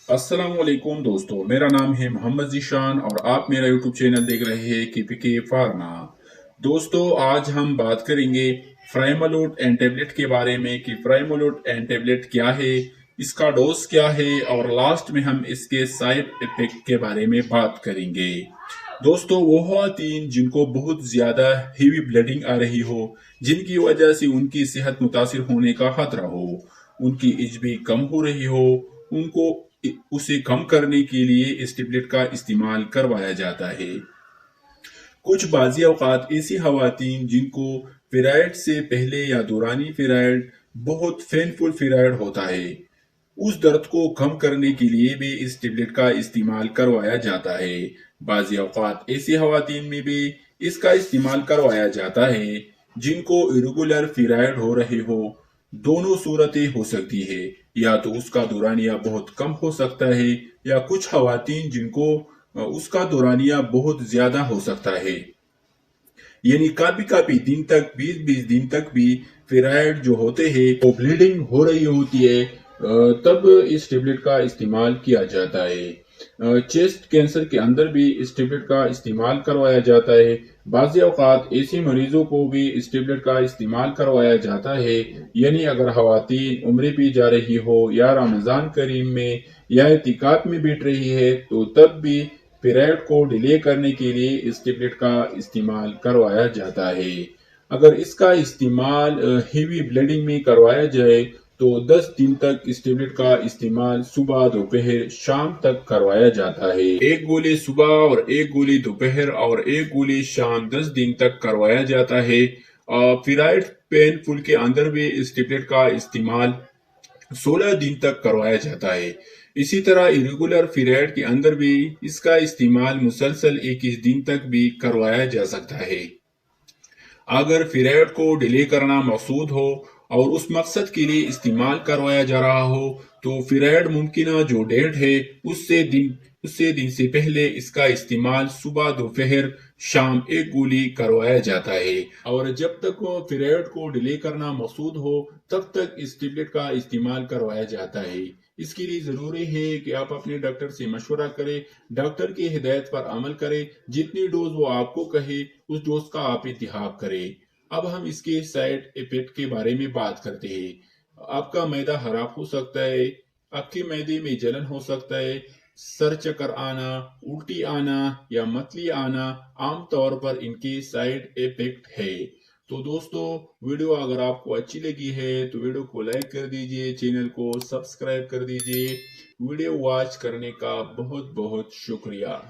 अस्सलामुअलैकुम दोस्तों, मेरा नाम है मोहम्मद ज़ीशान और आप मेरा यूट्यूब चैनल देख रहे हैं केपीके फार्मा। दोस्तों, आज हम बात करेंगे फ्राइमोलोड एंड टेबलेट के बारे में कि फ्राइमोलोड एंड टेबलेट क्या है, इसका डोज क्या है और लास्ट में हम इसके साइड इफेक्ट के बारे में बात करेंगे। दोस्तों, वो ख़वातीन जिनको बहुत ज़्यादा हेवी ब्लीडिंग आ रही हो, जिनकी वजह से उनकी सेहत मुतासिर होने का खतरा हो, उनकी एज भी कम हो रही हो, उनको उसे कम करने के लिए इस टेबलेट का इस्तेमाल करवाया जाता है। कुछ बाज़ी औक़ात ऐसी ख़वातीन जिनको पीरियड से पहले या दौरानी पीरियड बहुत पेनफुल पीरियड होता है, उस दर्द को कम करने के लिए भी इस टेबलेट का इस्तेमाल करवाया जाता है। बाज़ी औक़ात ऐसी ख़वातीन में भी इसका इस्तेमाल करवाया जाता है जिनको इरेगुलर पीरियड हो रहे हो। दोनों सूरतें हो सकती है, या तो उसका दौरानिया बहुत कम हो सकता है या कुछ ख़वातीन जिनको उसका दौरानिया बहुत ज्यादा हो सकता है, यानी कभी कभी दिन तक 20-20 दिन तक भी पीरियड जो होते हैं वो ब्लीडिंग हो रही होती है, तब इस टेबलेट का इस्तेमाल किया जाता है। चेस्ट कैंसर के अंदर भी इस टेबलेट का इस्तेमाल करवाया जाता है। बाज़ औक़ात ऐसे मरीजों को भी इस टेबलेट का इस्तेमाल करवाया जाता है, यानी अगर ख़वातीन उम्रे पे जा रही हो या रमज़ान करीम में या इतिकाफ में बैठ रही है, तो तब भी पीरियड को डिले करने के लिए इस टेबलेट का इस्तेमाल करवाया जाता है। अगर इसका इस्तेमाल हेवी ब्लीडिंग में करवाया जाए तो 10 दिन तक इस टेबलेट का इस्तेमाल सुबह, दोपहर, शाम तक करवाया जाता है। एक गोली सुबह और एक गोली दोपहर और एक गोली शाम 10 दिन तक करवाया जाता है। पीरियड पेनफुल के अंदर भी इस टेबलेट का इस्तेमाल 16 दिन तक करवाया जाता है। इसी तरह इरेगुलर पीरियड के अंदर भी इसका इस्तेमाल मुसलसल 21 दिन तक भी करवाया जा सकता है। अगर पीरियड को डिले करना मकसूद हो और उस मकसद के लिए इस्तेमाल करवाया जा रहा हो, तो पीरियड मुमकिन जो डेट है उससे दिन से पहले इसका इस्तेमाल सुबह, दोपहर, शाम एक गोली करवाया जाता है। और जब तक वो पीरियड को डिले करना मकसूद हो तब तक इस टेबलेट का इस्तेमाल करवाया जाता है। इसके लिए जरूरी है कि आप अपने डॉक्टर से मशवरा करें, डॉक्टर की हिदायत पर अमल करें, जितनी डोज वो आपको कहे उस डोज का आप इंतखाब करें। अब हम इसके साइड इफेक्ट के बारे में बात करते हैं। आपका मैदा खराब हो सकता है, आपके मैदे में जलन हो सकता है, सर चक्कर आना, उल्टी आना या मतली आना आमतौर पर इनके साइड इफेक्ट है। तो दोस्तों, वीडियो अगर आपको अच्छी लगी है तो वीडियो को लाइक कर दीजिए, चैनल को सब्सक्राइब कर दीजिए। वीडियो वॉच करने का बहुत बहुत शुक्रिया।